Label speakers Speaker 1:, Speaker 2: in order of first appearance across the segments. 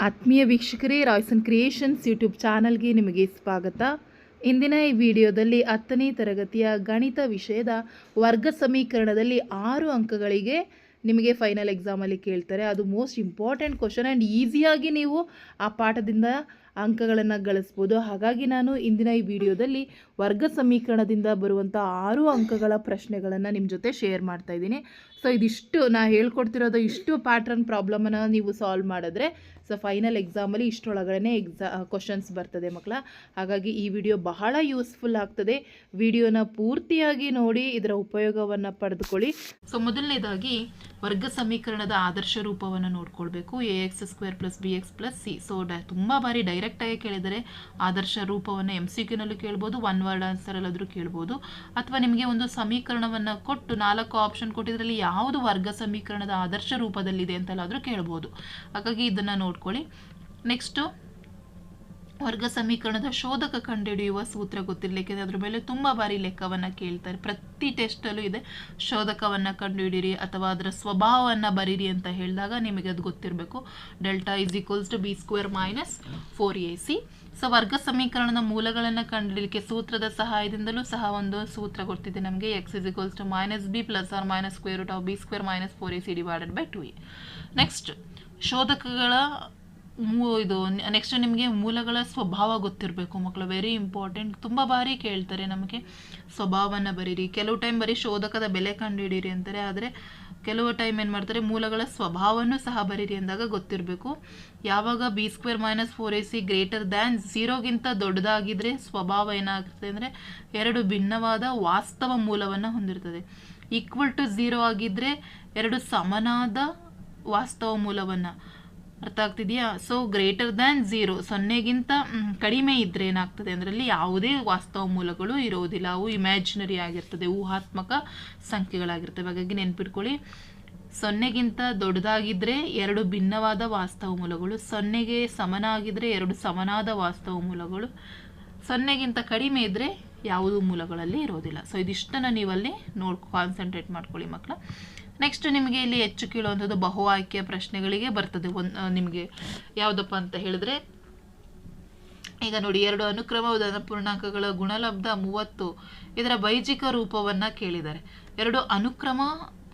Speaker 1: ಆತ್ಮೀಯ ವೀಕ್ಷಕರೇ, Royson creations YouTube ಚಾನಲ್ಗೆ ನಿಮಗೆ ಸ್ವಾಗತ. ಇಂದಿನ ಈ ವಿಡಿಯೋದಲ್ಲಿ 10ನೇ ತರಗತಿಯ ಗಣಿತ ವಿಷಯದ ವರ್ಗ ಸಮೀಕರಣದಲ್ಲಿ 6 ಅಂಕಗಳಿಗೆ ನಿಮಗೆ ಫೈನಲ್ ಎಕ್ಸಾಮಲ್ಲಿ ಕೇಳ್ತಾರೆ. ಅದು ಮೋಸ್ಟ್ ಇಂಪಾರ್ಟೆಂಟ್ ಕ್ವಶನ್ ಆ್ಯಂಡ್ ಈಸಿಯಾಗಿ ನೀವು ಆ ಪಾಠದಿಂದ ಅಂಕಗಳನ್ನು ಗಳಿಸ್ಬೋದು. ಹಾಗಾಗಿ ನಾನು ಇಂದಿನ ಈ ವಿಡಿಯೋದಲ್ಲಿ ವರ್ಗ ಸಮೀಕರಣದಿಂದ ಬರುವಂಥ 6 ಅಂಕಗಳ ಪ್ರಶ್ನೆಗಳನ್ನು ನಿಮ್ಮ ಜೊತೆ ಶೇರ್ ಮಾಡ್ತಾ ಇದ್ದೀನಿ. ಸೊ ಇದಿಷ್ಟು ನಾನು ಹೇಳ್ಕೊಡ್ತಿರೋದು ಇಷ್ಟು ಪ್ಯಾಟ್ರನ್ ಪ್ರಾಬ್ಲಮನ್ನು ನೀವು ಸಾಲ್ವ್ ಮಾಡಿದ್ರೆ ಸೊ ಫೈನಲ್ ಎಕ್ಸಾಮಲ್ಲಿ ಇಷ್ಟರೊಳಗಡೆ ಕ್ವಶನ್ಸ್ ಬರ್ತದೆ ಮಕ್ಕಳ. ಹಾಗಾಗಿ ಈ ವಿಡಿಯೋ ಬಹಳ ಯೂಸ್ಫುಲ್ ಆಗ್ತದೆ. ವಿಡಿಯೋನ ಪೂರ್ತಿಯಾಗಿ ನೋಡಿ ಇದರ ಉಪಯೋಗವನ್ನು ಪಡೆದುಕೊಳ್ಳಿ. ಸೊ ಮೊದಲನೇದಾಗಿ ವರ್ಗ ಸಮೀಕರಣದ ಆದರ್ಶ ರೂಪವನ್ನು ನೋಡ್ಕೊಳ್ಬೇಕು. ax² + bx + c. ಸೊ ತುಂಬ ಬಾರಿ ಡೈರೆಕ್ಟಾಗಿ ಕೇಳಿದರೆ ಆದರ್ಶ ರೂಪವನ್ನು MCQ ನಲ್ಲೂ ಕೇಳ್ಬೋದು, ಒನ್ ವರ್ಡ್ ಆನ್ಸರಲ್ಲಾದರೂ ಕೇಳ್ಬೋದು. ಅಥವಾ ನಿಮಗೆ ಒಂದು ಸಮೀಕರಣವನ್ನು ಕೊಟ್ಟು 4 ಆಪ್ಷನ್ ಕೊಟ್ಟಿದ್ರಲ್ಲಿ ಯಾವುದು ವರ್ಗ ಸಮೀಕರಣದ ಆದರ್ಶ ರೂಪದಲ್ಲಿದೆ ಅಂತೆಲ್ಲಾದರೂ ಕೇಳ್ಬೋದು. ಹಾಗಾಗಿ ಇದನ್ನು ನೋಡ್ಕೊಳ್ಳಿ. ನೆಕ್ಸ್ಟು ವರ್ಗ ಸಮೀಕರಣದ ಶೋಧಕ ಕಂಡುಹಿಡಿಯುವ ಸೂತ್ರ ಗೊತ್ತಿರಲಿಕ್ಕೆ ಅದ್ರ ಮೇಲೆ ತುಂಬ ಬಾರಿ ಲೆಕ್ಕವನ್ನು ಕೇಳ್ತಾರೆ. ಪ್ರತಿ ಟೆಸ್ಟಲ್ಲೂ ಇದೆ ಶೋಧಕವನ್ನು ಕಂಡುಹಿಡಿಯಿರಿ ಅಥವಾ ಅದರ ಸ್ವಭಾವವನ್ನು ಬರೀರಿ ಅಂತ ಹೇಳಿದಾಗ ನಿಮಗೆ ಅದು ಗೊತ್ತಿರಬೇಕು. Delta = b² - 4ac. ಸೊ ವರ್ಗ ಸಮೀಕರಣದ ಮೂಲಗಳನ್ನು ಕಂಡುಹಿಡಲಿಕ್ಕೆ ಸೂತ್ರದ ಸಹಾಯದಿಂದಲೂ ಸಹ ಒಂದು ಸೂತ್ರ ಗೊತ್ತಿದೆ ನಮಗೆ. x = -b ± √b² - 4ac / 2a. Next ಶೋಧಕಗಳ ಇದು ನೆಕ್ಸ್ಟ್ ನಿಮಗೆ ಮೂಲಗಳ ಸ್ವಭಾವ ಗೊತ್ತಿರಬೇಕು ಮಕ್ಕಳು. Very important. ತುಂಬ ಬಾರಿ ಕೇಳ್ತಾರೆ ನಮಗೆ ಸ್ವಭಾವವನ್ನು ಬರೀರಿ. ಕೆಲವು ಟೈಮ್ ಬರೀ ಶೋಧಕದ ಬೆಲೆ ಕಂಡುಹಿಡೀರಿ ಅಂತಾರೆ, ಆದರೆ ಕೆಲವು ಟೈಮ್ ಏನು ಮಾಡ್ತಾರೆ ಮೂಲಗಳ ಸ್ವಭಾವನೂ ಸಹ ಬರೀರಿ ಅಂದಾಗ ಗೊತ್ತಿರಬೇಕು. ಯಾವಾಗ b² - 4ac > 0ಗಿಂತ ದೊಡ್ಡದಾಗಿದ್ದರೆ ಸ್ವಭಾವ ಏನಾಗ್ತದೆ ಅಂದರೆ 2 ಭಿನ್ನವಾದ ವಾಸ್ತವ ಮೂಲವನ್ನು ಹೊಂದಿರ್ತದೆ. = 0 ಆಗಿದ್ದರೆ 2 ಸಮನಾದ ವಾಸ್ತವ ಮೂಲವನ್ನು. ಅರ್ಥ ಆಗ್ತಿದೆಯಾ? ಸೊ > 0ಗಿಂತ ಕಡಿಮೆ ಇದ್ದರೆ ಏನಾಗ್ತದೆ ಅದರಲ್ಲಿ ಯಾವುದೇ ವಾಸ್ತವ ಮೂಲಗಳು ಇರೋದಿಲ್ಲ, ಅವು ಇಮ್ಯಾಜಿನರಿ ಆಗಿರ್ತದೆ, ಊಹಾತ್ಮಕ ಸಂಖ್ಯೆಗಳಾಗಿರ್ತವೆ. ಹಾಗಾಗಿ ನೆನ್ಪಿಟ್ಕೊಳ್ಳಿ, 0ಗಿಂತ ದೊಡ್ಡದಾಗಿದ್ದರೆ 2 ಭಿನ್ನವಾದ ವಾಸ್ತವ ಮೂಲಗಳು, 0ಗೆ ಸಮನಾಗಿದ್ದರೆ 2 ಸಮನಾದ ವಾಸ್ತವ ಮೂಲಗಳು, 0ಗಿಂತ ಕಡಿಮೆ ಇದ್ದರೆ ಯಾವುದೂ ಮೂಲಗಳಲ್ಲಿ ಇರೋದಿಲ್ಲ. ಸೊ ಇದಿಷ್ಟನ್ನು ನೀವಲ್ಲಿ ಕಾನ್ಸಂಟ್ರೇಟ್ ಮಾಡ್ಕೊಳ್ಳಿ ಮಕ್ಕಳ. ನೆಕ್ಸ್ಟ್ ನಿಮಗೆ ಇಲ್ಲಿ ಹೆಚ್ಚು ಕೇಳುವಂಥದ್ದು ಬಹು ಆಯ್ಕೆಯ ಪ್ರಶ್ನೆಗಳಿಗೆ ಬರ್ತದೆ. ನಿಮಗೆ ಯಾವುದಪ್ಪ ಅಂತ ಹೇಳಿದ್ರೆ, ಈಗ ನೋಡಿ, 2 ಅನುಕ್ರಮ ಪೂರ್ಣಾಂಕಗಳ ಗುಣಲಬ್ಧ 30 ಇದರ ಬೈಜಿಕ ರೂಪವನ್ನು ಕೇಳಿದ್ದಾರೆ. 2 ಅನುಕ್ರಮ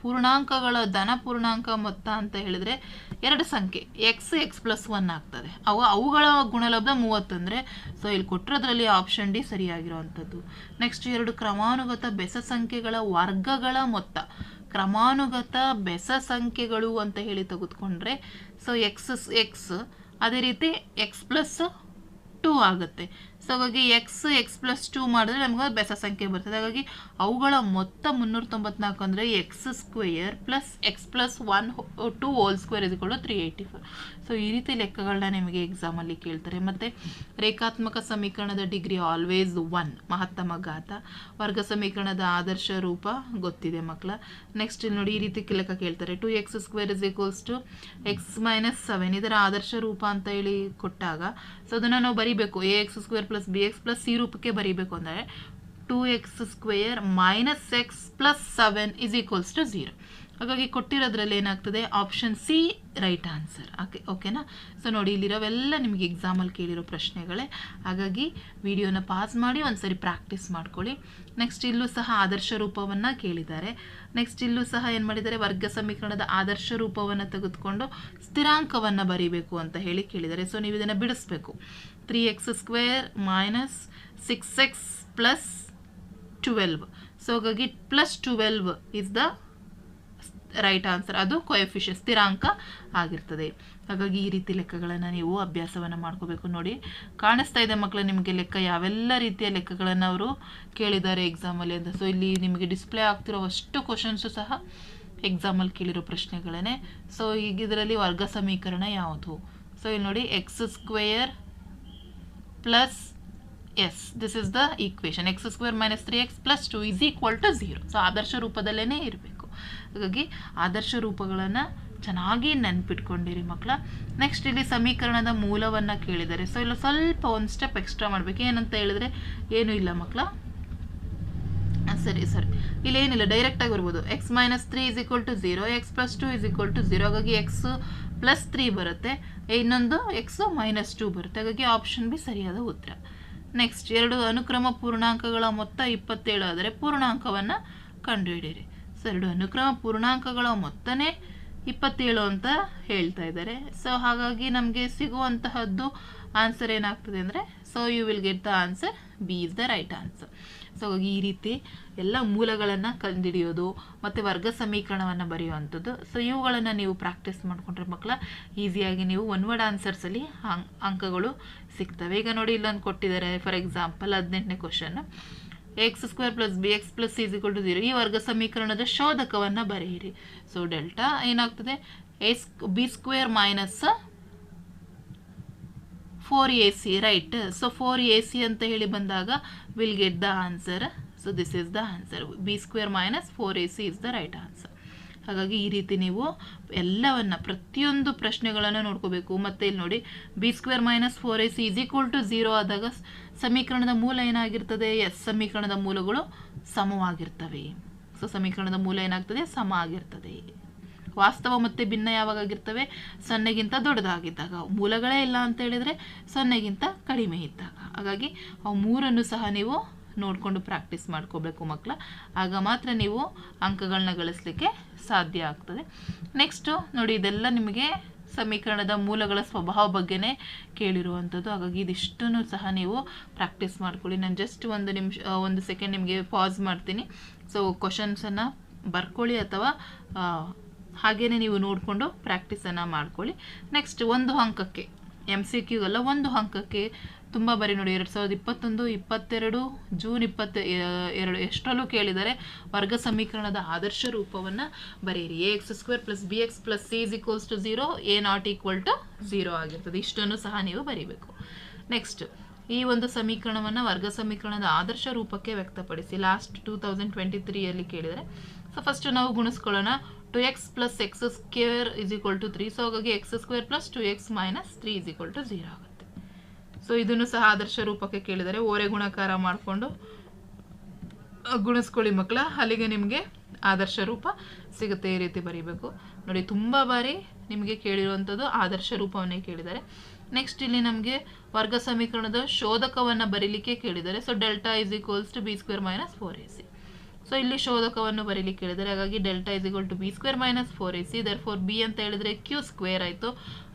Speaker 1: ಪೂರ್ಣಾಂಕಗಳ ಧನ ಪೂರ್ಣಾಂಕ ಮೊತ್ತ ಅಂತ ಹೇಳಿದ್ರೆ 2 ಸಂಖ್ಯೆ x + 1 ಆಗ್ತದೆ. ಅವುಗಳ ಗುಣಲಬ್ಧ 30 ಅಂದರೆ ಸೊ ಇಲ್ಲಿ ಕೊಟ್ಟಿರೋದ್ರಲ್ಲಿ ಆಪ್ಷನ್ ಡಿ ಸರಿಯಾಗಿರುವಂಥದ್ದು. ನೆಕ್ಸ್ಟ್ 2 ಕ್ರಮಾನುಗತ ಬೆಸ ಸಂಖ್ಯೆಗಳ ವರ್ಗಗಳ ಮೊತ್ತ. ಕ್ರಮಾನುಗತ ಬೆಸ ಸಂಖ್ಯೆಗಳು ಅಂತ ಹೇಳಿ ತೆಗೆದುಕೊಂಡ್ರೆ ಸೊ x ಅದೇ ರೀತಿ x + 2 ಆಗುತ್ತೆ. ಸೊ ಹಾಗಾಗಿ x + 2 ಮಾಡಿದ್ರೆ ನಮ್ಗೆ ಬೆಸ ಸಂಖ್ಯೆ ಬರ್ತದೆ. ಹಾಗಾಗಿ ಅವುಗಳ ಮೊತ್ತ 394 ಅಂದರೆ x² + x + 1 2 ² = 384. ಸೊ ಈ ರೀತಿ ಲೆಕ್ಕಗಳನ್ನ ನಿಮಗೆ ಎಕ್ಸಾಮಲ್ಲಿ ಕೇಳ್ತಾರೆ. ಮತ್ತು ರೇಖಾತ್ಮಕ ಸಮೀಕರಣದ ಡಿಗ್ರಿ ಆಲ್ವೇಸ್ 1 ಮಹತ್ತಮ ಘಾತ. ವರ್ಗ ಸಮೀಕರಣದ ಆದರ್ಶ ರೂಪ ಗೊತ್ತಿದೆ ಮಕ್ಕಳ. ನೆಕ್ಸ್ಟ್ ನೋಡಿ, ಈ ರೀತಿ ಲೆಕ್ಕ ಕೇಳ್ತಾರೆ. 2x² = x - 7 ಇದರ ಆದರ್ಶ ರೂಪ ಅಂತ ಹೇಳಿ ಕೊಟ್ಟಾಗ ಸೊ ಅದನ್ನು ನಾವು ಬರಿಬೇಕು. ax² + bx + c ರೂಪಕ್ಕೆ ಬರೀಬೇಕು ಅಂದರೆ 2x² - x + 7 = 0. ಹಾಗಾಗಿ ಕೊಟ್ಟಿರೋದ್ರಲ್ಲಿ ಏನಾಗ್ತದೆ ಆಪ್ಷನ್ ಸಿ ರೈಟ್ ಆನ್ಸರ್. ಓಕೆನಾ? ಸೊ ನೋಡಿ, ಇಲ್ಲಿರೋವೆಲ್ಲ ನಿಮಗೆ ಎಕ್ಸಾಮಲ್ಲಿ ಕೇಳಿರೋ ಪ್ರಶ್ನೆಗಳೇ. ಹಾಗಾಗಿ ವಿಡಿಯೋನ ಪಾಸ್ ಮಾಡಿ ಒಂದ್ಸರಿ ಪ್ರಾಕ್ಟೀಸ್ ಮಾಡ್ಕೊಳ್ಳಿ. ನೆಕ್ಸ್ಟ್ ಇಲ್ಲೂ ಸಹ ಆದರ್ಶ ರೂಪವನ್ನು ಕೇಳಿದ್ದಾರೆ. ನೆಕ್ಸ್ಟ್ ಇಲ್ಲೂ ಸಹ ಏನು ಮಾಡಿದ್ದಾರೆ, ವರ್ಗ ಸಮೀಕರಣದ ಆದರ್ಶ ರೂಪವನ್ನು ತೆಗೆದುಕೊಂಡು ಸ್ಥಿರಾಂಕವನ್ನು ಬರೀಬೇಕು ಅಂತ ಹೇಳಿ ಕೇಳಿದ್ದಾರೆ. ಸೊ ನೀವು ಇದನ್ನು ಬಿಡಿಸ್ಬೇಕು. 3x² - 6x + 12. ಸೊ ಹಾಗಾಗಿ +12 ಇಸ್ ದ ರೈಟ್ ಆನ್ಸರ್. ಅದು ಕೊಎಫಿಷಿಯಂಟ್ ಸ್ಥಿರಾಂಕ ಆಗಿರ್ತದೆ. ಹಾಗಾಗಿ ಈ ರೀತಿ ಲೆಕ್ಕಗಳನ್ನು ನೀವು ಅಭ್ಯಾಸವನ್ನು ಮಾಡ್ಕೋಬೇಕು. ನೋಡಿ, ಕಾಣಿಸ್ತಾ ಇದೆ ಮಕ್ಕಳು ನಿಮಗೆ ಲೆಕ್ಕ, ಯಾವೆಲ್ಲ ರೀತಿಯ ಲೆಕ್ಕಗಳನ್ನು ಅವರು ಕೇಳಿದ್ದಾರೆ ಎಕ್ಸಾಮಲ್ಲಿ ಅಂತ. ಸೊ ಇಲ್ಲಿ ನಿಮಗೆ ಡಿಸ್ಪ್ಲೇ ಆಗ್ತಿರೋ ಅಷ್ಟು ಕ್ವಶನ್ಸು ಸಹ ಎಕ್ಸಾಮಲ್ಲಿ ಕೇಳಿರೋ ಪ್ರಶ್ನೆಗಳೇ. ಸೊ ಈಗ ಇದರಲ್ಲಿ ವರ್ಗ ಸಮೀಕರಣ ಯಾವುದು? ಸೊ ಇಲ್ಲಿ ನೋಡಿ, x² + s this is the equation. x² - 3x + 2 = 0. So ಆದರ್ಶ ರೂಪದಲ್ಲೇ ಇರಬೇಕು. ಹಾಗಾಗಿ ಆದರ್ಶ ರೂಪಗಳನ್ನು ಚೆನ್ನಾಗಿ ನೆನ್ಪಿಟ್ಕೊಂಡಿರಿ ಮಕ್ಕಳ. ನೆಕ್ಸ್ಟ್ ಇಲ್ಲಿ ಸಮೀಕರಣದ ಮೂಲವನ್ನು ಕೇಳಿದ್ದಾರೆ. ಸೊ ಇಲ್ಲಿ ಸ್ವಲ್ಪ ಒಂದು ಸ್ಟೆಪ್ ಎಕ್ಸ್ಟ್ರಾ ಮಾಡಬೇಕು. ಏನಂತ ಹೇಳಿದ್ರೆ ಏನೂ ಇಲ್ಲ ಮಕ್ಕಳ, ಸರಿ ಇಲ್ಲಿ ಏನಿಲ್ಲ, ಡೈರೆಕ್ಟಾಗಿ ಬರ್ಬೋದು. X minus 3 is equal to 0, x plus 2 is equal to 0. ಹಾಗಾಗಿ ಎಕ್ಸ್ ಪ್ಲಸ್ 3 ಬರುತ್ತೆ, ಇನ್ನೊಂದು ಎಕ್ಸ್ ಮೈನಸ್ 2 ಬರುತ್ತೆ. ಹಾಗಾಗಿ ಆಪ್ಷನ್ ಬಿ ಸರಿಯಾದ ಉತ್ತರ. ನೆಕ್ಸ್ಟ್, 2 ಅನುಕ್ರಮ ಪೂರ್ಣಾಂಕಗಳ ಮೊತ್ತ 27 ಆದರೆ ಪೂರ್ಣಾಂಕವನ್ನು ಕಂಡುಹಿಡಿಯಿರಿ. ಸೊ 2 ಅನುಕ್ರಮ ಪೂರ್ಣಾಂಕಗಳ ಮೊತ್ತನೇ 27 ಅಂತ ಹೇಳ್ತಾ ಇದ್ದಾರೆ. ಸೊ ಹಾಗಾಗಿ ನಮಗೆ ಸಿಗುವಂತಹದ್ದು ಆನ್ಸರ್ ಏನಾಗ್ತದೆ ಅಂದರೆ, so you will get the answer B is the right answer. So ಈ ರೀತಿ ಎಲ್ಲ ಮೂಲಗಳನ್ನು ಕಂಡುಹಿಡಿಯೋದು ಮತ್ತು ವರ್ಗ ಸಮೀಕರಣವನ್ನು ಬರೆಯುವಂಥದ್ದು. ಸೊ ಇವುಗಳನ್ನು ನೀವು ಪ್ರಾಕ್ಟೀಸ್ ಮಾಡಿಕೊಂಡ್ರೆ ಮಕ್ಕಳ ಈಸಿಯಾಗಿ ನೀವು ಒನ್ ವರ್ಡ್ ಆನ್ಸರ್ಸಲ್ಲಿ ಅಂಕಗಳು ಸಿಗ್ತವೆ. ಈಗ ನೋಡಿ, ಇಲ್ಲೊಂದು ಕೊಟ್ಟಿದ್ದಾರೆ. ಫಾರ್ ಎಕ್ಸಾಂಪಲ್ 18ನೇ question, x square plus b x plus c is equal to 0. ಈ ವರ್ಗ ಸಮೀಕರಣದ ಶೋಧಕವನ್ನು ಬರೆಯಿರಿ. ಸೊ ಡೆಲ್ಟಾ ಏನಾಗ್ತದೆ, b square minus 4ac, right. So 4ac ಅಂತ ಹೇಳಿ ಬಂದಾಗ will get the answer. So this is the answer. B square minus 4ac is the right answer. ಹಾಗಾಗಿ ಈ ರೀತಿ ನೀವು ಎಲ್ಲವನ್ನು ಪ್ರತಿಯೊಂದು ಪ್ರಶ್ನೆಗಳನ್ನು ನೋಡ್ಕೋಬೇಕು. ಮತ್ತು ಇಲ್ಲಿ ನೋಡಿ, b square minus 4ac is equal to 0 ಆದಾಗ ಸಮೀಕರಣದ ಮೂಲ ಏನಾಗಿರ್ತದೆ, ಎಸ್ ಸಮೀಕರಣದ ಮೂಲಗಳು ಸಮವಾಗಿರ್ತವೆ. ಸೊ ಸಮೀಕರಣದ ಮೂಲ ಏನಾಗ್ತದೆ, ಸಮ ಆಗಿರ್ತದೆ. ವಾಸ್ತವ ಮತ್ತು ಭಿನ್ನ ಯಾವಾಗಾಗಿರ್ತವೆ, 0ಗಿಂತ ದೊಡ್ಡದಾಗಿದ್ದಾಗ. ಮೂಲಗಳೇ ಇಲ್ಲ ಅಂತ ಹೇಳಿದರೆ 0ಗಿಂತ ಕಡಿಮೆ ಇದ್ದಾಗ. ಹಾಗಾಗಿ ಅವು ಮೂರನ್ನು ಸಹ ನೀವು ನೋಡಿಕೊಂಡು ಪ್ರಾಕ್ಟೀಸ್ ಮಾಡ್ಕೋಬೇಕು ಮಕ್ಕಳ. ಆಗ ಮಾತ್ರ ನೀವು ಅಂಕಗಳನ್ನ ಗಳಿಸಲಿಕ್ಕೆ ಸಾಧ್ಯ ಆಗ್ತದೆ. ನೆಕ್ಸ್ಟು ನೋಡಿ, ಇದೆಲ್ಲ ನಿಮಗೆ ಸಮೀಕರಣದ ಮೂಲಗಳ ಸ್ವಭಾವ ಬಗ್ಗೆನೇ ಕೇಳಿರುವಂಥದ್ದು. ಹಾಗಾಗಿ ಇದಿಷ್ಟನ್ನು ಸಹ ನೀವು ಪ್ರಾಕ್ಟೀಸ್ ಮಾಡ್ಕೊಳ್ಳಿ. ನಾನು ಜಸ್ಟ್ ಒಂದು ಸೆಕೆಂಡ್ ನಿಮಗೆ ಪಾಸ್ ಮಾಡ್ತೀನಿ. ಸೊ ಕ್ವಶನ್ಸನ್ನು ಬರ್ಕೊಳ್ಳಿ ಅಥವಾ ಹಾಗೇ ನೀವು ನೋಡಿಕೊಂಡು ಪ್ರಾಕ್ಟೀಸನ್ನು ಮಾಡ್ಕೊಳ್ಳಿ. ನೆಕ್ಸ್ಟ್, 1 ಅಂಕಕ್ಕೆ MCQ ಅಲ್ಲ, 1 ಅಂಕಕ್ಕೆ ತುಂಬ ಬರೀ ನೋಡಿ, 2021, 22, ಜೂನ್ 22 ಎಷ್ಟರಲ್ಲೂ ಕೇಳಿದರೆ ವರ್ಗ ಸಮೀಕರಣದ ಆದರ್ಶ ರೂಪವನ್ನು ಬರೆಯಿರಿ. ax² plus bx plus c is equals to 0, a not equal to 0 ಆಗಿರ್ತದೆ. ಇಷ್ಟನ್ನು ಸಹ ನೀವು ಬರೀಬೇಕು. ನೆಕ್ಸ್ಟ್, ಈ ಒಂದು ಸಮೀಕರಣವನ್ನು ವರ್ಗ ಸಮೀಕರಣದ ಆದರ್ಶ ರೂಪಕ್ಕೆ ವ್ಯಕ್ತಪಡಿಸಿ. ಲಾಸ್ಟ್ 2023ಯಲ್ಲಿ ಕೇಳಿದರೆ. ಸೊ ಫಸ್ಟ್ ನಾವು ಗುಣಿಸ್ಕೊಳ್ಳೋಣ. 2x plus x square is equal to 3. So ಹಾಗಾಗಿ x² plus 2x minus 3 is equal to 0 ಆಗುತ್ತೆ. ಸೊ ಇದನ್ನು ಸಹ ಆದರ್ಶ ರೂಪಕ್ಕೆ ಕೇಳಿದರೆ ಓರೆ ಗುಣಕಾರ ಮಾಡಿಕೊಂಡು ಗುಣಿಸ್ಕೊಳ್ಳಿ ಮಕ್ಕಳ. ಅಲ್ಲಿಗೆ ನಿಮಗೆ ಆದರ್ಶ ರೂಪ ಸಿಗುತ್ತೆ. ಈ ರೀತಿ ಬರೀಬೇಕು ನೋಡಿ. ತುಂಬ ಬಾರಿ ನಿಮಗೆ ಕೇಳಿರುವಂಥದ್ದು ಆದರ್ಶ ರೂಪವನ್ನೇ ಕೇಳಿದ್ದಾರೆ. ನೆಕ್ಸ್ಟ್, ಇಲ್ಲಿ ನಮಗೆ ವರ್ಗ ಸಮೀಕರಣದ ಶೋಧಕವನ್ನು ಬರೀಲಿಕ್ಕೆ ಕೇಳಿದ್ದಾರೆ. So delta is equals to b square minus 4ac. So ಇಲ್ಲಿ ಶೋಧಕವನ್ನು ಬರೀಲಿಕ್ಕೆ ಹೇಳಿದರೆ. ಹಾಗಾಗಿ delta is equal to b square minus 4ac. Therefore b ಅಂತ ಹೇಳಿದರೆ ಕ್ಯೂ ಸ್ಕ್ವೇರ್ ಆಯಿತು,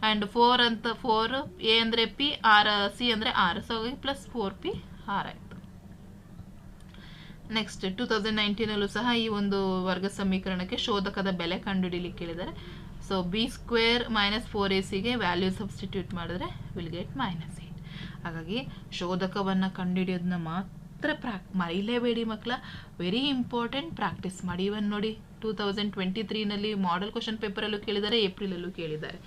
Speaker 1: ಆ್ಯಂಡ್ 4 ಎ ಅಂದರೆ ಪಿ, ಆರ್ ಸಿ ಅಂದರೆ ಆರ್. ಸೊ ಹಾಗಾಗಿ ಪ್ಲಸ್ 4p ಆರ್ ಆಯಿತು. ನೆಕ್ಸ್ಟ್, 2019ನಲ್ಲೂ ಸಹ ಈ ಒಂದು ವರ್ಗ ಸಮೀಕರಣಕ್ಕೆ ಶೋಧಕದ ಬೆಲೆ ಕಂಡುಹಿಡಿಯಲಿಕ್ಕೆ ಹೇಳಿದ್ದಾರೆ. So b square minus 4ac value substitute ಮಾಡಿದ್ರೆ ವಿಲ್ ಗೆಟ್ -8. ಹಾಗಾಗಿ ಶೋಧಕವನ್ನು ಕಂಡುಹಿಡಿಯೋದನ್ನ ಮಾತ್ರ ಮರೀಲೇಬೇಡಿ ಮಕ್ಕಳ. ವೆರಿ ಇಂಪಾರ್ಟೆಂಟ್, ಪ್ರಾಕ್ಟೀಸ್ ಮಾಡಿ. ಇವನ್ ನೋಡಿ, 2023ನಲ್ಲಿ ಮಾಡೆಲ್ ಕ್ವಶನ್ ಪೇಪರಲ್ಲೂ ಕೇಳಿದ್ದಾರೆ, ಏಪ್ರಿಲಲ್ಲೂ ಕೇಳಿದ್ದಾರೆ.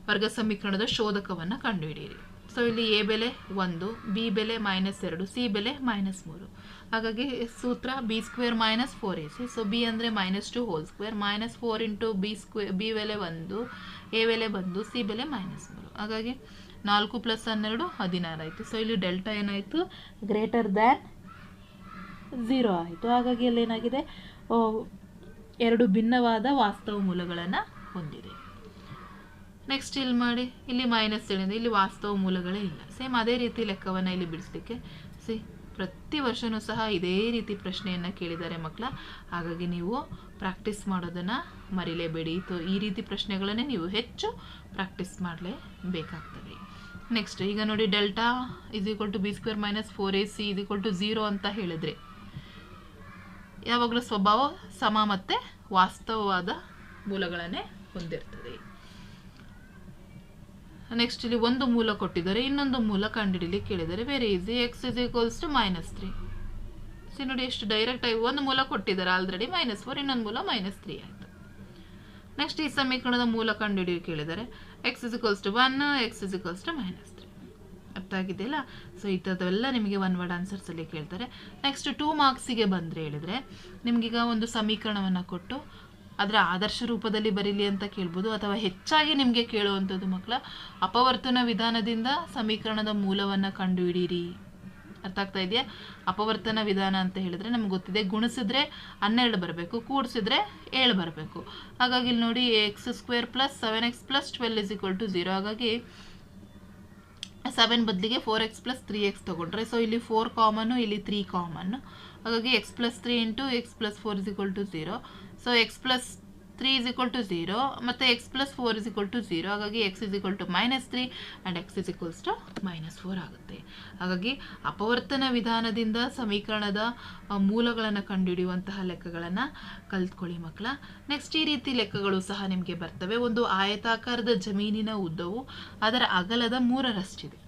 Speaker 1: ವರ್ಗ ಸಮೀಕರಣದ ಶೋಧಕವನ್ನು ಕಂಡುಹಿಡಿಯಿರಿ. ಸೊ ಇಲ್ಲಿ ಎ ಬೆಲೆ 1, ಬಿ ಬೆಲೆ -2, ಸಿ ಬೆಲೆ -3. ಹಾಗಾಗಿ ಸೂತ್ರ B square minus 4ac. So B ಅಂದರೆ -2 ಹೋಲ್ ಸ್ಕ್ವೇರ್, -4 ಇಂಟು ಬಿ ಬೆಲೆ 1, ಎ ಬೆಲೆ ಬಂದು ಸಿ ಬೆಲೆ -3. ಹಾಗಾಗಿ 4 + 12 16 ಆಯಿತು. ಸೊ ಇಲ್ಲಿ ಡೆಲ್ಟಾ ಏನಾಯಿತು, ಗ್ರೇಟರ್ ದ್ಯಾನ್ 0 ಆಯಿತು. ಹಾಗಾಗಿ ಅಲ್ಲಿ ಏನಾಗಿದೆ, 2 ಭಿನ್ನವಾದ ವಾಸ್ತವ ಮೂಲಗಳನ್ನು ಹೊಂದಿದೆ. ನೆಕ್ಸ್ಟ್ ಇಲ್ಲಿ ಮಾಡಿ, ಇಲ್ಲಿ -7 ಇಲ್ಲಿ ವಾಸ್ತವ ಮೂಲಗಳೇ ಇಲ್ಲ. ಸೇಮ್ ಅದೇ ರೀತಿ ಲೆಕ್ಕವನ್ನು ಇಲ್ಲಿ ಬಿಡಿಸ್ಲಿಕ್ಕೆ ಪ್ರತಿ ವರ್ಷವೂ ಸಹ ಇದೇ ರೀತಿ ಪ್ರಶ್ನೆಯನ್ನು ಕೇಳಿದ್ದಾರೆ ಮಕ್ಕಳ. ಹಾಗಾಗಿ ನೀವು ಪ್ರಾಕ್ಟೀಸ್ ಮಾಡೋದನ್ನು ಮರಿಲೇಬೇಡಿ. ಈ ರೀತಿ ಪ್ರಶ್ನೆಗಳನ್ನೇ ನೀವು ಹೆಚ್ಚು ಪ್ರಾಕ್ಟೀಸ್ ಮಾಡಲೇಬೇಕಾಗ್ತದೆ. ನೆಕ್ಸ್ಟ್, ಈಗ ನೋಡಿ, delta is equal to b square minus 4ac is equal to 0 ಅಂತ ಹೇಳಿದರೆ ಯಾವಾಗಲೂ ಸ್ವಭಾವ ಸಮ ಮತ್ತು ವಾಸ್ತವವಾದ ಮೂಲಗಳನ್ನೇ ಹೊಂದಿರ್ತದೆ. ನೆಕ್ಸ್ಟ್, ಇಲ್ಲಿ ಒಂದು ಮೂಲ ಕೊಟ್ಟಿದ್ದಾರೆ, ಇನ್ನೊಂದು ಮೂಲ ಕಂಡುಹಿಡಿಯಲಿಕ್ಕೆ ಕೇಳಿದ್ದಾರೆ. Very easy. X is equals to -3. See ನೋಡಿ, ಎಷ್ಟು ಡೈರೆಕ್ಟ್ ಆಗಿ ಒಂದು ಮೂಲ ಕೊಟ್ಟಿದ್ದಾರೆ ಆಲ್ರೆಡಿ -4, ಇನ್ನೊಂದು ಮೂಲ -3 ಆಯಿತು. ನೆಕ್ಸ್ಟ್, ಈ ಸಮೀಕರಣದ ಮೂಲ ಕಂಡುಹಿಡಿಯಲು ಕೇಳಿದ್ದಾರೆ. X is equals to 1, x is equals to -3. ಅರ್ಥ ಆಗಿದೆಯಲ್ಲ? ಸೊ ಇಂಥದ್ದೆಲ್ಲ ನಿಮಗೆ ಒನ್ ವರ್ಡ್ ಆನ್ಸರ್ಸಲ್ಲಿ ಕೇಳ್ತಾರೆ. ನೆಕ್ಸ್ಟ್ 2 ಮಾರ್ಕ್ಸಿಗೆ ಬಂದರೆ ಹೇಳಿದರೆ, ನಿಮಗೀಗ ಒಂದು ಸಮೀಕರಣವನ್ನು ಕೊಟ್ಟು ಅದರ ಆದರ್ಶ ರೂಪದಲ್ಲಿ ಬರೀಲಿ ಅಂತ ಕೇಳ್ಬೋದು, ಅಥವಾ ಹೆಚ್ಚಾಗಿ ನಿಮಗೆ ಕೇಳುವಂಥದ್ದು ಮಕ್ಕಳ, ಅಪವರ್ತನ ವಿಧಾನದಿಂದ ಸಮೀಕರಣದ ಮೂಲವನ್ನು ಕಂಡುಹಿಡಿಯಿರಿ ಅರ್ಥ ಆಗ್ತಾ ಇದೆಯಾ? ಅಪವರ್ತನ ವಿಧಾನ ಅಂತ ಹೇಳಿದ್ರೆ ನಮ್ಗೆ ಗೊತ್ತಿದೆ, ಗುಣಿಸಿದ್ರೆ 12 ಬರಬೇಕು, ಕೂಡಿಸಿದ್ರೆ 7 ಬರಬೇಕು. ಹಾಗಾಗಿ ಇಲ್ಲಿ ನೋಡಿ x² + 7x + 12 = 0. ಹಾಗಾಗಿ 7 ಬದಲಿಗೆ 4x + 3x ತಗೊಂಡ್ರೆ, ಸೊ ಇಲ್ಲಿ 4 ಕಾಮನ್ನು, ಇಲ್ಲಿ 3 ಕಾಮನ್ನು. ಹಾಗಾಗಿ x + 3 × x + 4 = 0. ಸೊ x + 3 = 0 ಮತ್ತು x + 4 = 0. ಹಾಗಾಗಿ x = -3 ಆ್ಯಂಡ್ x = -4 ಆಗುತ್ತೆ. ಹಾಗಾಗಿ ಅಪವರ್ತನ ವಿಧಾನದಿಂದ ಸಮೀಕರಣದ ಮೂಲಗಳನ್ನು ಕಂಡುಹಿಡಿಯುವಂತಹ ಲೆಕ್ಕಗಳನ್ನು ಕಲ್ತ್ಕೊಳ್ಳಿ ಮಕ್ಕಳ. ನೆಕ್ಸ್ಟ್ ಈ ರೀತಿ ಲೆಕ್ಕಗಳು ಸಹ ನಿಮಗೆ ಬರ್ತವೆ. ಒಂದು ಆಯತಾಕಾರದ ಜಮೀನಿನ ಉದ್ದವು ಅದರ ಅಗಲದ 3ರಷ್ಟಿದೆ.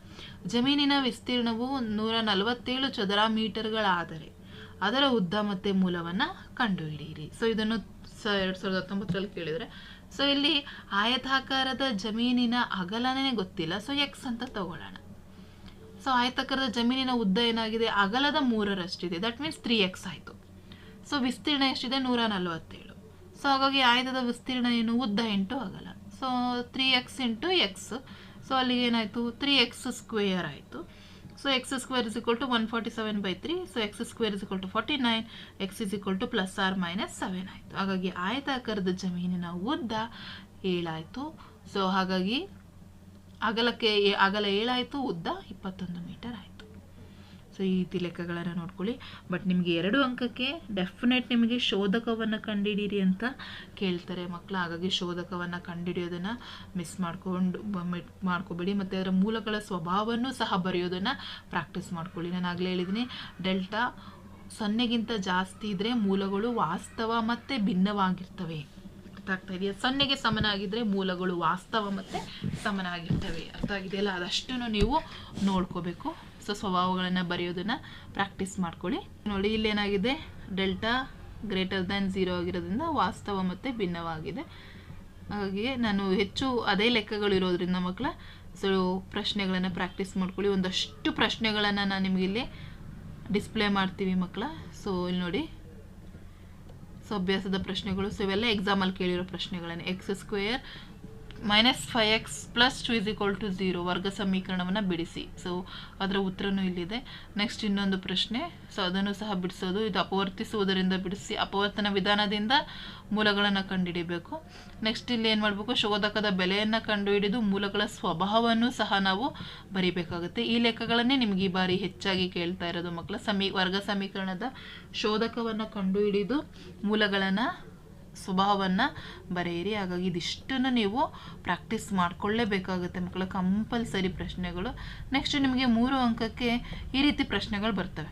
Speaker 1: ಜಮೀನಿನ ವಿಸ್ತೀರ್ಣವು 147 ಚದರ ಮೀಟರ್ಗಳಾದರೆ ಅದರ ಉದ್ದ ಮತ್ತು ಮೂಲವನ್ನು ಕಂಡುಹಿಡಿಯಿರಿ. ಸೊ ಇದನ್ನು 2019ರಲ್ಲಿ ಕೇಳಿದರೆ, ಸೊ ಇಲ್ಲಿ ಆಯತಾಕಾರದ ಜಮೀನಿನ ಅಗಲನೇ ಗೊತ್ತಿಲ್ಲ, ಸೊ ಎಕ್ಸ್ ಅಂತ ತಗೊಳ್ಳೋಣ. ಸೊ ಆಯತಾಕಾರದ ಜಮೀನಿನ ಉದ್ದ ಏನಾಗಿದೆ, ಅಗಲದ 3ರಷ್ಟಿದೆ, ದಟ್ ಮೀನ್ಸ್ 3x ಆಯಿತು. ಸೊ ವಿಸ್ತೀರ್ಣ ಎಷ್ಟಿದೆ, 147. ಸೊ ಹಾಗಾಗಿ ಆಯತದ ವಿಸ್ತೀರ್ಣ ಏನು, ಉದ್ದ ಇಂಟು ಅಗಲ. So 3x × x. ಸೊ ಅಲ್ಲಿಗೆ ಏನಾಯಿತು, 3x² ಆಯಿತು. So x² = 147/3. So x² = 49. x ± 7 ಆಯಿತು. ಹಾಗಾಗಿ ಆಯತಾಕಾರದ ಜಮೀನಿನ ಉದ್ದ 7 ಆಯಿತು. ಸೊ ಹಾಗಾಗಿ ಅಗಲ 7 ಆಯಿತು, ಉದ್ದ 21 ಮೀಟರ್ ಆಯಿತು. ಸೊ ಈ ರೀತಿ ಲೆಕ್ಕಗಳನ್ನು ನೋಡ್ಕೊಳ್ಳಿ. ಬಟ್ ನಿಮಗೆ 2 ಅಂಕಕ್ಕೆ ಡೆಫಿನೆಟ್ ನಿಮಗೆ ಶೋಧಕವನ್ನು ಕಂಡುಹಿಡೀರಿ ಅಂತ ಕೇಳ್ತಾರೆ ಮಕ್ಕಳ. ಹಾಗಾಗಿ ಶೋಧಕವನ್ನು ಕಂಡುಹಿಡಿಯೋದನ್ನು ಮಿಸ್ ಮಾಡ್ಕೋಬೇಡಿ. ಮತ್ತು ಅದರ ಮೂಲಗಳ ಸ್ವಭಾವವನ್ನು ಸಹ ಬರೆಯೋದನ್ನು ಪ್ರಾಕ್ಟೀಸ್ ಮಾಡ್ಕೊಳ್ಳಿ. ನಾನು ಆಗಲೇ ಹೇಳಿದ್ದೀನಿ, ಡೆಲ್ಟಾ 0ಗಿಂತ ಜಾಸ್ತಿ ಇದ್ದರೆ ಮೂಲಗಳು ವಾಸ್ತವ ಮತ್ತು ಭಿನ್ನವಾಗಿರ್ತವೆ. ಅರ್ಥ ಆಗ್ತಾ ಇದೆಯಾ? 0ಗೆ ಸಮನಾಗಿದ್ದರೆ ಮೂಲಗಳು ವಾಸ್ತವ ಮತ್ತು ಸಮನಾಗಿರ್ತವೆ. ಅರ್ಥ ಆಗಿದೆಯಲ್ಲ? ಅದಷ್ಟನ್ನು ನೀವು ನೋಡ್ಕೋಬೇಕು. ಸೊ ಸ್ವಭಾವಗಳನ್ನು ಬರೆಯೋದನ್ನು ಪ್ರಾಕ್ಟೀಸ್ ಮಾಡ್ಕೊಳ್ಳಿ. ನೋಡಿ ಇಲ್ಲೇನಾಗಿದೆ, ಡೆಲ್ಟಾ >0 ಆಗಿರೋದ್ರಿಂದ ವಾಸ್ತವ ಮತ್ತು ಭಿನ್ನವಾಗಿದೆ. ಹಾಗಾಗಿ ನಾನು ಹೆಚ್ಚು ಅದೇ ಲೆಕ್ಕಗಳು ಇರೋದ್ರಿಂದ ಮಕ್ಕಳ, ಸೊ ಪ್ರಶ್ನೆಗಳನ್ನು ಪ್ರಾಕ್ಟೀಸ್ ಮಾಡ್ಕೊಳ್ಳಿ. ಒಂದಷ್ಟು ಪ್ರಶ್ನೆಗಳನ್ನು ನಾನು ನಿಮಗೆ ಇಲ್ಲಿ ಡಿಸ್ಪ್ಲೇ ಮಾಡ್ತೀವಿ ಮಕ್ಕಳ. ಸೊ ಇಲ್ಲಿ ನೋಡಿ, ಸೊ ಅಭ್ಯಾಸದ ಪ್ರಶ್ನೆಗಳು. ಸೊ ಇವೆಲ್ಲ ಎಕ್ಸಾಮಲ್ಲಿ ಕೇಳಿರೋ ಪ್ರಶ್ನೆಗಳನ್ನೇ. x² - 5x + 2 = 0 ವರ್ಗ ಸಮೀಕರಣವನ್ನು ಬಿಡಿಸಿ. ಸೊ ಅದರ ಉತ್ತರನೂ ಇಲ್ಲಿದೆ. ನೆಕ್ಸ್ಟ್ ಇನ್ನೊಂದು ಪ್ರಶ್ನೆ, ಸೊ ಅದನ್ನು ಸಹ ಬಿಡಿಸೋದು. ಇದು ಅಪವರ್ತಿಸುವುದರಿಂದ ಬಿಡಿಸಿ, ಅಪವರ್ತನ ವಿಧಾನದಿಂದ ಮೂಲಗಳನ್ನು ಕಂಡುಹಿಡಿಬೇಕು. ನೆಕ್ಸ್ಟ್ ಇಲ್ಲಿ ಏನು ಮಾಡಬೇಕು, ಶೋಧಕದ ಬೆಲೆಯನ್ನು ಕಂಡುಹಿಡಿದು ಮೂಲಗಳ ಸ್ವಭಾವವನ್ನು ಸಹ ನಾವು ಬರೀಬೇಕಾಗುತ್ತೆ. ಈ ಲೆಕ್ಕಗಳನ್ನೇ ನಿಮಗೆ ಈ ಬಾರಿ ಹೆಚ್ಚಾಗಿ ಕೇಳ್ತಾ ಇರೋದು ಮಕ್ಕಳ. ವರ್ಗ ಸಮೀಕರಣದ ಶೋಧಕವನ್ನು ಕಂಡುಹಿಡಿದು ಮೂಲಗಳನ್ನು ಸ್ವಭಾವವನ್ನು ಬರೆಯಿರಿ. ಹಾಗಾಗಿ ಇದಿಷ್ಟನ್ನು ನೀವು ಪ್ರಾಕ್ಟೀಸ್ ಮಾಡಿಕೊಳ್ಳೇಬೇಕಾಗುತ್ತೆ ಮಕ್ಕಳ, ಕಂಪಲ್ಸರಿ ಪ್ರಶ್ನೆಗಳು. ನೆಕ್ಸ್ಟ್ ನಿಮಗೆ 3 ಅಂಕಕ್ಕೆ ಈ ರೀತಿ ಪ್ರಶ್ನೆಗಳು ಬರ್ತವೆ.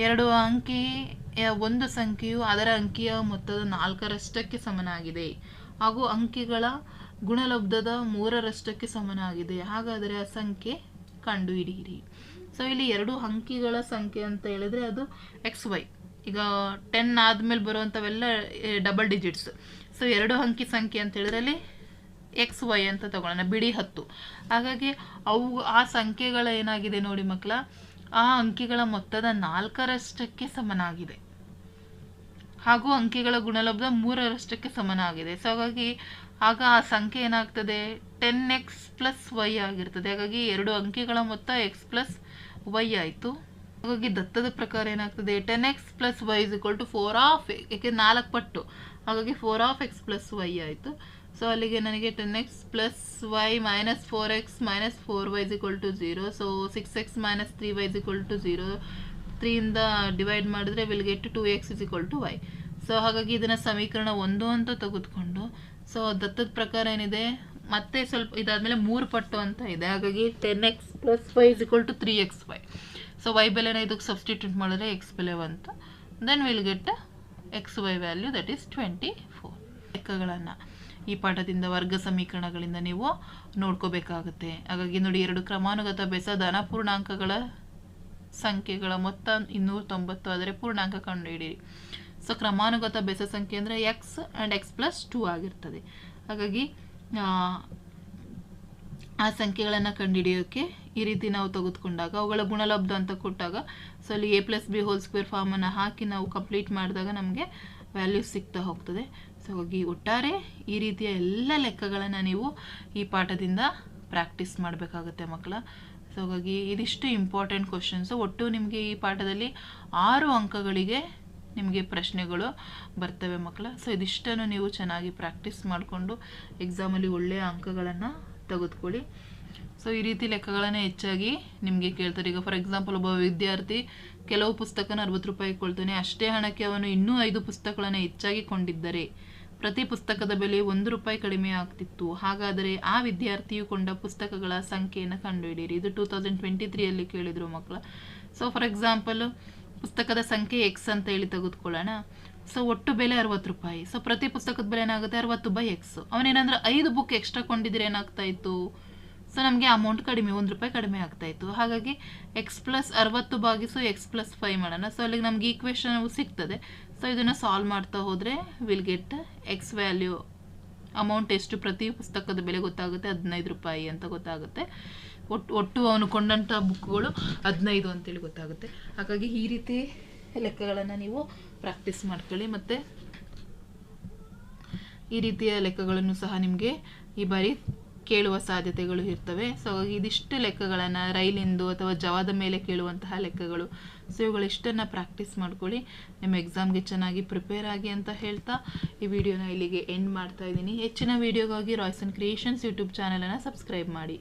Speaker 1: 2 ಅಂಕಿಯ ಒಂದು ಸಂಖ್ಯೆಯು ಅದರ ಅಂಕಿಯ ಮೊತ್ತದ 4ರಷ್ಟಕ್ಕೆ ಸಮನಾಗಿದೆ ಹಾಗೂ ಅಂಕಿಗಳ ಗುಣಲಬ್ಧದ 3ರಷ್ಟಕ್ಕೆ ಸಮನಾಗಿದೆ. ಹಾಗಾದರೆ ಆ ಸಂಖ್ಯೆ ಕಂಡುಹಿಡಿಯಿರಿ. ಸೊ ಇಲ್ಲಿ 2 ಅಂಕಿಗಳ ಸಂಖ್ಯೆ ಅಂತ ಹೇಳಿದ್ರೆ ಅದು XY. ಈಗ 10 ಆದಮೇಲೆ ಬರುವಂಥವೆಲ್ಲ ಡಬಲ್ ಡಿಜಿಟ್ಸ್. ಸೊ 2 ಅಂಕಿ ಸಂಖ್ಯೆ ಅಂತ ಹೇಳಿದ್ರೆ ಅಲ್ಲಿ XY ಅಂತ ತಗೊಳ್ಳೋಣ, ಬಿಡಿ 10. ಹಾಗಾಗಿ ಆ ಸಂಖ್ಯೆಗಳ ಏನಾಗಿದೆ ನೋಡಿ ಮಕ್ಕಳ, ಆ ಅಂಕಿಗಳ ಮೊತ್ತದ 4ರಷ್ಟಕ್ಕೆ ಸಮನಾಗಿದೆ ಹಾಗೂ ಅಂಕಿಗಳ ಗುಣಲಬ್ಧ 3ರಷ್ಟಕ್ಕೆ ಸಮನಾಗಿದೆ. ಸೊ ಹಾಗಾಗಿ ಆಗ ಆ ಸಂಖ್ಯೆ ಏನಾಗ್ತದೆ, 10x + y ಆಗಿರ್ತದೆ. ಹಾಗಾಗಿ 2 ಅಂಕಿಗಳ ಮೊತ್ತ x + y ಆಯಿತು. ಹಾಗಾಗಿ ದತ್ತದ ಪ್ರಕಾರ ಏನಾಗ್ತದೆ, 10x + y = 4 ಏಕೆ 4 ಪಟ್ಟು, ಹಾಗಾಗಿ 4x + y ಆಯಿತು. ಸೊ ಅಲ್ಲಿಗೆ ನನಗೆ 10x + y - 4x - 4y = 0. So 6x - 3y = 0. 3ಯಿಂದ ಡಿವೈಡ್ ಮಾಡಿದ್ರೆ will get 2x = y. So ಹಾಗಾಗಿ ಇದನ್ನು ಸಮೀಕರಣ 1 ಅಂತ ತೆಗೆದುಕೊಂಡು, ಸೊ ದತ್ತದ ಪ್ರಕಾರ ಏನಿದೆ, ಮತ್ತೆ ಸ್ವಲ್ಪ ಇದಾದಮೇಲೆ 3 ಪಟ್ಟು ಅಂತ ಇದೆ. ಹಾಗಾಗಿ 10x + y = 3xy. So y ಬೆಲೆನ ಇದಕ್ಕೆ ಸಬ್ಸ್ಟಿಟ್ಯೂಟ್ ಮಾಡಿದ್ರೆ x ಬೆಲೆ 1. Then will get xy value, that is 24. ಲೆಕ್ಕಗಳನ್ನು ಈ ಪಾಠದಿಂದ ವರ್ಗ ಸಮೀಕರಣಗಳಿಂದ ನೀವು ನೋಡ್ಕೋಬೇಕಾಗುತ್ತೆ. ಹಾಗಾಗಿ ನೋಡಿ, 2 ಕ್ರಮಾನುಗತ ಬೆಸ ಧನಪೂರ್ಣಾಂಕಗಳ ಸಂಖ್ಯೆಗಳ ಮೊತ್ತ 290 ಆದರೆ ಪೂರ್ಣಾಂಕ ಕಂಡುಹಿಡಿಯಿರಿ. ಸೊ ಕ್ರಮಾನುಗತ ಬೆಸ ಸಂಖ್ಯೆ ಅಂದರೆ x ಆ್ಯಂಡ್ x + 2 ಆಗಿರ್ತದೆ. ಹಾಗಾಗಿ ಆ ಸಂಖ್ಯೆಗಳನ್ನು ಕಂಡುಹಿಡಿಯೋಕ್ಕೆ ಈ ರೀತಿ ನಾವು ತೆಗೆದುಕೊಂಡಾಗ ಅವುಗಳ ಗುಣಲಬ್ಧ ಅಂತ ಕೊಟ್ಟಾಗ, ಸೊ ಅಲ್ಲಿ a + b² ಫಾರ್ಮನ್ನು ಹಾಕಿ ನಾವು ಕಂಪ್ಲೀಟ್ ಮಾಡಿದಾಗ ನಮಗೆ ವ್ಯಾಲ್ಯೂ ಸಿಗ್ತಾ ಹೋಗ್ತದೆ. ಸೊ ಹಾಗಾಗಿ ಒಟ್ಟಾರೆ ಈ ರೀತಿಯ ಎಲ್ಲ ಲೆಕ್ಕಗಳನ್ನು ನೀವು ಈ ಪಾಠದಿಂದ ಪ್ರಾಕ್ಟೀಸ್ ಮಾಡಬೇಕಾಗುತ್ತೆ ಮಕ್ಕಳ. ಸೊ ಹಾಗಾಗಿ ಇದಿಷ್ಟು ಇಂಪಾರ್ಟೆಂಟ್ ಕ್ವಶನ್ಸು. ಒಟ್ಟು ನಿಮಗೆ ಈ ಪಾಠದಲ್ಲಿ 6 ಅಂಕಗಳಿಗೆ ನಿಮಗೆ ಪ್ರಶ್ನೆಗಳು ಬರ್ತವೆ ಮಕ್ಕಳ. ಸೊ ಇದಿಷ್ಟನ್ನು ನೀವು ಚೆನ್ನಾಗಿ ಪ್ರಾಕ್ಟೀಸ್ ಮಾಡಿಕೊಂಡು ಎಕ್ಸಾಮಲ್ಲಿ ಒಳ್ಳೆಯ ಅಂಕಗಳನ್ನು ತೆಗೆದುಕೊಳ್ಳಿ. ಸೊ ಈ ರೀತಿ ಲೆಕ್ಕಗಳನ್ನು ಹೆಚ್ಚಾಗಿ ನಿಮಗೆ ಕೇಳ್ತಾರೆ. ಈಗ ಫಾರ್ ಎಕ್ಸಾಂಪಲ್ ಒಬ್ಬ ವಿದ್ಯಾರ್ಥಿ ಕೆಲವು ಪುಸ್ತಕನ 60 ರೂಪಾಯಿ ಕೊಳ್ತಾನೆ, ಅಷ್ಟೇ ಹಣಕ್ಕೆ ಅವನು ಇನ್ನೂ 5 ಪುಸ್ತಕಗಳನ್ನು ಹೆಚ್ಚಾಗಿ ಕೊಂಡಿದ್ದರೆ ಪ್ರತಿ ಪುಸ್ತಕದ ಬೆಲೆ 1 ರೂಪಾಯಿ ಕಡಿಮೆ ಆಗ್ತಿತ್ತು. ಹಾಗಾದರೆ ಆ ವಿದ್ಯಾರ್ಥಿಯು ಕೊಂಡ ಪುಸ್ತಕಗಳ ಸಂಖ್ಯೆಯನ್ನು ಕಂಡುಹಿಡಿಯಿರಿ. ಇದು 2023ಯಲ್ಲಿ ಕೇಳಿದರು ಮಕ್ಕಳ. ಸೊ ಫಾರ್ ಎಕ್ಸಾಂಪಲ್ ಪುಸ್ತಕದ ಸಂಖ್ಯೆ ಎಕ್ಸ್ ಅಂತ ಹೇಳಿ ತೆಗೆದುಕೊಳ್ಳೋಣ. ಸೊ ಒಟ್ಟು ಬೆಲೆ 60 ರೂಪಾಯಿ. ಸೊ ಪ್ರತಿ ಪುಸ್ತಕದ ಬೆಲೆ ಏನಾಗುತ್ತೆ 60/x. ಅವನೇನಂದ್ರೆ 5 ಬುಕ್ ಎಕ್ಸ್ಟ್ರಾ ಕೊಂಡಿದ್ರೆ ಏನಾಗ್ತಾ ಇತ್ತು, ಸೊ ನಮಗೆ ಅಮೌಂಟ್ ಕಡಿಮೆ 1 ರೂಪಾಯಿ ಕಡಿಮೆ ಆಗ್ತಾ ಇತ್ತು. ಹಾಗಾಗಿ x+60/x+5 ಮಾಡೋಣ. ಸೊ ಅಲ್ಲಿಗೆ ನಮ್ಗೆ ಈಕ್ವೇಷನ್ ಸಿಗ್ತದೆ. ಸೊ ಇದನ್ನು ಸಾಲ್ವ್ ಮಾಡ್ತಾ ಹೋದರೆ will get X value amount ಎಷ್ಟು ಪ್ರತಿ ಪುಸ್ತಕದ ಬೆಲೆ ಗೊತ್ತಾಗುತ್ತೆ 15 ರೂಪಾಯಿ ಅಂತ ಗೊತ್ತಾಗುತ್ತೆ. ಒಟ್ಟು ಅವನು ಕೊಂಡಂಥ ಬುಕ್ಗಳು 15 ಅಂತೇಳಿ ಗೊತ್ತಾಗುತ್ತೆ. ಹಾಗಾಗಿ ಈ ರೀತಿ ಲೆಕ್ಕಗಳನ್ನು ನೀವು ಪ್ರಾಕ್ಟೀಸ್ ಮಾಡ್ಕೊಳ್ಳಿ. ಮತ್ತು ಈ ರೀತಿಯ ಲೆಕ್ಕಗಳನ್ನು ಸಹ ನಿಮಗೆ ಈ ಬಾರಿ ಕೇಳುವ ಸಾಧ್ಯತೆಗಳು ಇರ್ತವೆ. ಸೊ ಹಾಗಾಗಿ ಇದಿಷ್ಟು ಲೆಕ್ಕಗಳನ್ನು ರೈಲಿಂದು ಅಥವಾ ಜವಾದ ಮೇಲೆ ಕೇಳುವಂತಹ ಲೆಕ್ಕಗಳು, ಸೊ ಇವುಗಳಿಷ್ಟನ್ನು ಪ್ರಾಕ್ಟೀಸ್ ಮಾಡ್ಕೊಳ್ಳಿ. ನಿಮ್ಮ ಎಕ್ಸಾಮ್ಗೆ ಚೆನ್ನಾಗಿ ಪ್ರಿಪೇರ್ ಆಗಿ ಅಂತ ಹೇಳ್ತಾ ಈ ವಿಡಿಯೋನ ಇಲ್ಲಿಗೆ ಎಂಡ್ ಮಾಡ್ತಾ ಇದ್ದೀನಿ. ಹೆಚ್ಚಿನ ವಿಡಿಯೋಗಾಗಿ ರಾಯ್ಸನ್ ಕ್ರಿಯೇಷನ್ಸ್ ಯೂಟ್ಯೂಬ್ ಚಾನಲನ್ನು ಸಬ್ಸ್ಕ್ರೈಬ್ ಮಾಡಿ.